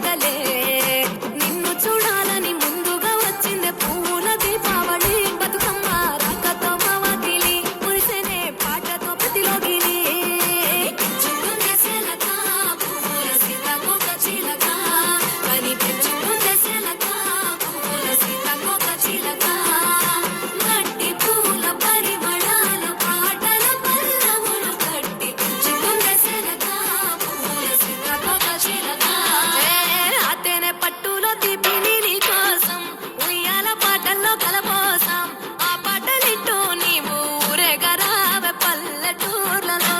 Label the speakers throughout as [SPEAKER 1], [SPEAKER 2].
[SPEAKER 1] చిలికత్తెలే నిన్ను చూడాలని ముందుగా వచ్చిందే పూల దీపావళి బతుకమ్మ రాకతో మావకిలి మురిసెనే పాటతో ప్రతిలోగిలి చుట్టునే సెలక పూల సీతకొక చిలక కని చుట్టునే సెలక పూల సీతకొక చిలక గట్టి పూల పరిమళాల పాటల పల్లవులు కట్టి చుట్టునే సెలక పూల సీతకొక చిలక అతేనే పట్టులో తీపిని నీ కోసం ఉయ్యాల పాటల్లో కలపోసాం ఆ పాటలింటూ నీవు ఊరేగరావే పల్లెటూర్లలో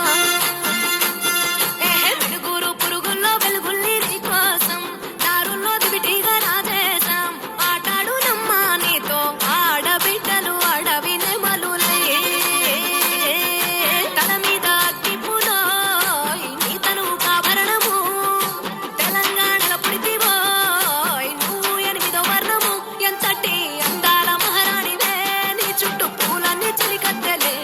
[SPEAKER 1] వెలుగురు పురుగుల్లో వెలుగుల్ని నీ కోసం దారుల్లో దివిటీగా రాజేశాం ఆటాడు నమ్మా నీతో ఆడబిడ్డలు అడవి నెమలులే తల మీద అగ్గిపులో నీ తనువు కాభరణము తెలంగాణలో పుడితివో నువ్వు 8వ వర్ణము ఎంతటి అందాల మహారాణివే నీ చుట్టూ పూలన్నీ చిలికత్తెలే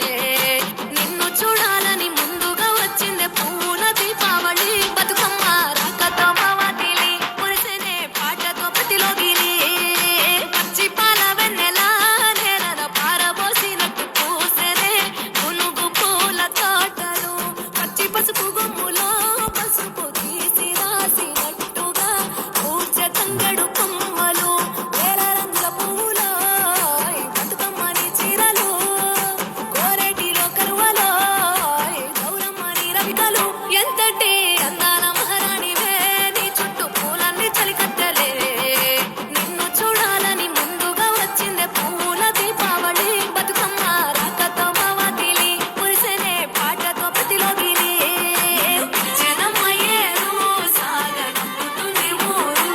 [SPEAKER 1] నిన్ను చూడాలని ముందుగా వచ్చిందే పూల దీపావళి బతుకమ్మ రాకతో మావకిలి మురిసెనే పాటతో ప్రతిలోగిలి పచ్చి పాల వెన్నెల నేలన పారబోసినట్టు పూసెనే పునుగు పూల తోటలు పచ్చి పసుపు గుమ్ములో పసుపు తీసి రాసినట్టుగా పూచే తంగడు కొమ్మలు వేల రంగుల పువ్వులో బతుకమ్మని చీరలు కోరేటిలో కరువలో గౌరమ్మని రవికలు ఎంతటి అందాల మహారాణివే నీ చుట్టూ పూలన్నీ చలికత్తెలే నిన్ను చూడాలని ముందుగా వచ్చిందే పూల దీపావళి బతుకమ్మ రాకతో మావకిలి మురిసెనే పాటతో ప్రతిలోగిలి జనమ్మ ఏరు సాగనంటుంది ఊరు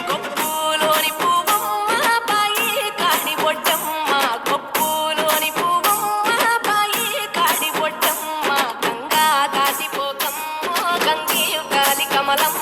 [SPEAKER 1] కొప్పులోని పువ్వమ్మ బాయి కాడి బొడ్డమ్మ కొప్పులోని పువ్వమ్మ బాయి కాడి బొడ్డమ్మ గంగా దాటిపోకమ్మ గంగి గాలి కమలమ్మ